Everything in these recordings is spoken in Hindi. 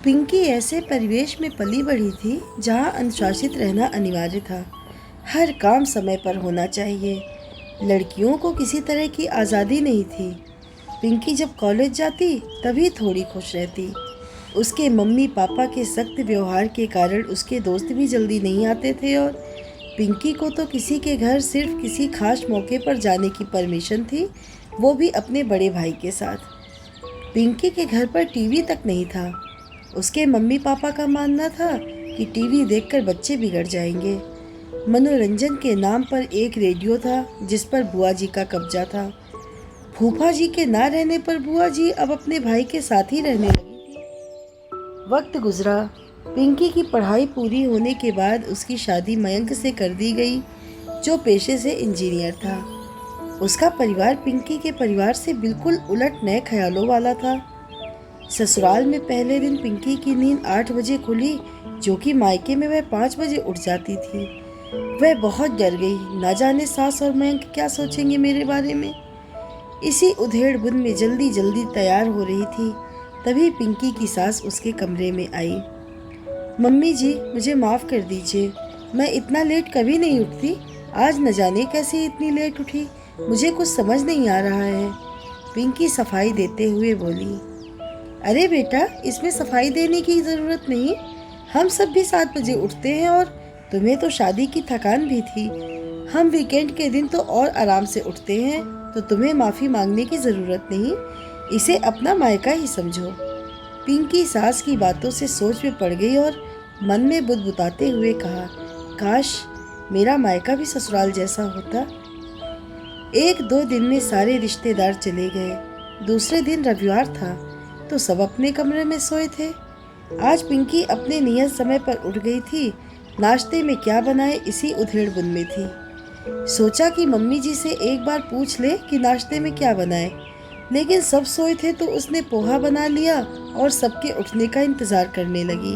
पिंकी ऐसे परिवेश में पली बढ़ी थी जहाँ अनुशासित रहना अनिवार्य था। हर काम समय पर होना चाहिए। लड़कियों को किसी तरह की आज़ादी नहीं थी। पिंकी जब कॉलेज जाती तभी थोड़ी खुश रहती। उसके मम्मी पापा के सख्त व्यवहार के कारण उसके दोस्त भी जल्दी नहीं आते थे और पिंकी को तो किसी के घर सिर्फ किसी खास मौके पर जाने की परमिशन थी, वो भी अपने बड़े भाई के साथ। पिंकी के घर पर टीवी तक नहीं था। उसके मम्मी पापा का मानना था कि टीवी देखकर बच्चे बिगड़ जाएंगे। मनोरंजन के नाम पर एक रेडियो था जिस पर बुआ जी का कब्जा था। फूफा जी के ना रहने पर बुआ जी अब अपने भाई के साथ ही रहने लगी थी। वक्त गुजरा। पिंकी की पढ़ाई पूरी होने के बाद उसकी शादी मयंक से कर दी गई, जो पेशे से इंजीनियर था। उसका परिवार पिंकी के परिवार से बिल्कुल उलट नए ख्यालों वाला था। ससुराल में पहले दिन पिंकी की नींद 8 बजे खुली, जो कि मायके में वह 5 बजे उठ जाती थी। वह बहुत डर गई, न जाने सास और मयंक क्या सोचेंगे मेरे बारे में। इसी उधेड़-बुन में जल्दी जल्दी तैयार हो रही थी, तभी पिंकी की सास उसके कमरे में आई। मम्मी जी, मुझे माफ़ कर दीजिए, मैं इतना लेट कभी नहीं उठती। आज न जाने कैसे इतनी लेट उठी, मुझे कुछ समझ नहीं आ रहा है। पिंकी सफाई देते हुए बोली। अरे बेटा, इसमें सफाई देने की ज़रूरत नहीं। हम सब भी 7 बजे उठते हैं और तुम्हें तो शादी की थकान भी थी। हम वीकेंड के दिन तो और आराम से उठते हैं, तो तुम्हें माफ़ी मांगने की ज़रूरत नहीं। इसे अपना मायका ही समझो। पिंकी सास की बातों से सोच में पड़ गई और मन में बुदबुदाते हुए कहा, काश मेरा मायका भी ससुराल जैसा होता। 1-2 दिन में सारे रिश्तेदार चले गए। दूसरे दिन रविवार था, तो सब अपने कमरे में सोए थे। आज पिंकी अपने नियत समय पर उठ गई थी। नाश्ते में क्या बनाए इसी उधेड़-बुन में थी। सोचा कि मम्मी जी से एक बार पूछ ले कि नाश्ते में क्या बनाए, लेकिन सब सोए थे तो उसने पोहा बना लिया और सबके उठने का इंतज़ार करने लगी।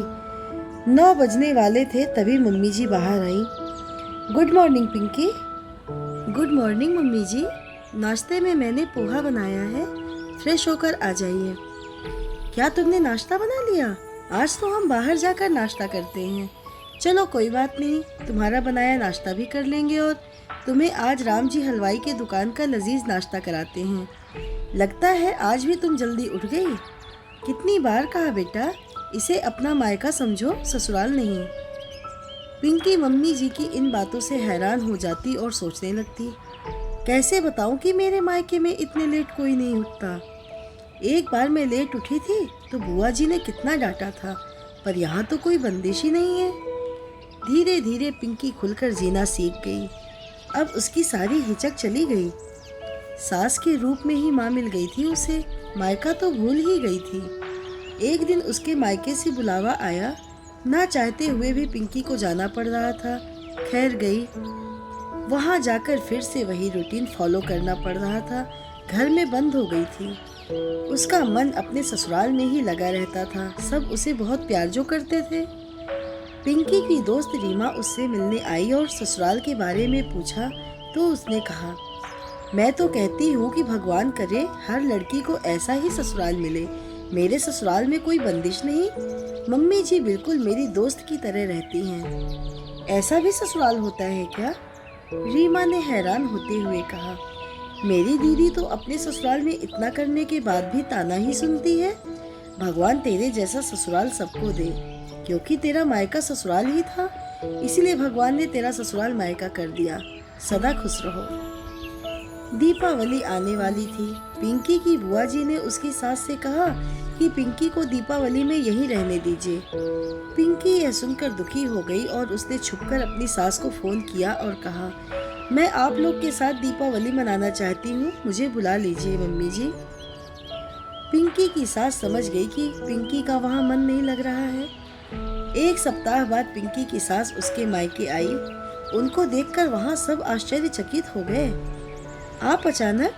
9 बजने वाले थे तभी मम्मी जी बाहर आई। Good morning Pinky. Good morning mummy ji, नाश्ते में मैंने पोहा बनाया है, फ्रेश होकर आ जाइए। क्या तुमने नाश्ता बना लिया? आज तो हम बाहर जाकर नाश्ता करते हैं। चलो कोई बात नहीं, तुम्हारा बनाया नाश्ता भी कर लेंगे और तुम्हें आज राम जी हलवाई के दुकान का लजीज नाश्ता कराते हैं। लगता है आज भी तुम जल्दी उठ गई। कितनी बार कहा बेटा, इसे अपना मायका समझो, ससुराल नहीं। पिंकी मम्मी जी की इन बातों से हैरान हो जाती और सोचने लगती, कैसे बताऊं कि मेरे मायके में इतने लेट कोई नहीं उठता। एक बार मैं लेट उठी थी तो बुआ जी ने कितना डांटा था, पर यहाँ तो कोई बंदिश ही नहीं है। धीरे धीरे पिंकी खुलकर जीना सीख गई। अब उसकी सारी हिचक चली गई। सास के रूप में ही माँ मिल गई थी उसे, मायका तो भूल ही गई थी। एक दिन उसके मायके से बुलावा आया, ना चाहते हुए भी पिंकी को जाना पड़ रहा था। खैर गई। वहाँ जाकर फिर से वही रूटीन फॉलो करना पड़ रहा था। घर में बंद हो गई थी। उसका मन अपने ससुराल में ही लगा रहता था। सब उसे बहुत प्यार जो करते थे। पिंकी की दोस्त रीमा उससे मिलने आई और ससुराल के बारे में पूछा तो उसने कहा, मैं तो कहती हूँ कि भगवान करे हर लड़की को ऐसा ही ससुराल मिले। मेरे ससुराल में कोई बंदिश नहीं। मम्मी जी बिल्कुल मेरी दोस्त की तरह रहती हैं। ऐसा भी ससुराल होता है क्या? रीमा ने हैरान होते हुए कहा, मेरी दीदी तो अपने ससुराल में इतना करने के बाद भी ताना ही सुनती है। भगवान तेरे जैसा ससुराल सबको दे, क्योंकि तेरा मायका ससुराल ही था, इसीलिए भगवान ने तेरा ससुराल मायका कर दिया। सदा खुश रहो। दीपावली आने वाली थी। पिंकी की बुआ जी ने उसकी सास से कहा कि पिंकी को दीपावली में यहीं रहने दीजिए। पिंकी यह सुनकर दुखी हो गई और उसने छुपकर अपनी सास को फोन किया और कहा, मैं आप लोग के साथ दीपावली मनाना चाहती हूँ, मुझे बुला लीजिए मम्मी जी। पिंकी की सास समझ गई कि पिंकी का वहाँ मन नहीं लग रहा है। 1 सप्ताह बाद पिंकी की सास उसके मायके आई। उनको देखकर वहाँ सब आश्चर्यचकित हो गए। आप अचानक?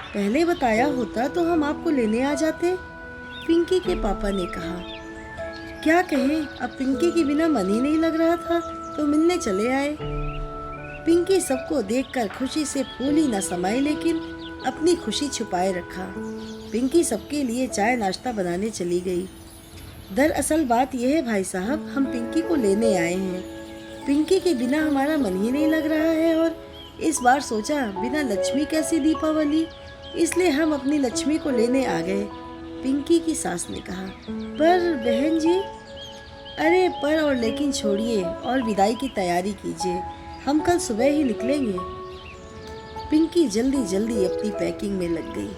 पहले बताया होता तो हम आपको लेने आ जाते, पिंकी के पापा ने कहा। क्या कहें, अब पिंकी के बिना मन ही नहीं लग रहा था तो मिलने चले आए। पिंकी सबको देखकर खुशी से फूली न समाई, लेकिन अपनी खुशी छुपाए रखा। पिंकी सबके लिए चाय नाश्ता बनाने चली गई। दरअसल बात यह है भाई साहब, हम पिंकी को लेने आए हैं। पिंकी के बिना हमारा मन ही नहीं लग रहा है और इस बार सोचा बिना लक्ष्मी कैसी दीपावली, इसलिए हम अपनी लक्ष्मी को लेने आ गए। पिंकी की सास ने कहा। पर बहन जी। अरे पर और लेकिन छोड़िए और विदाई की तैयारी कीजिए, हम कल सुबह ही निकलेंगे। पिंकी जल्दी जल्दी अपनी पैकिंग में लग गई।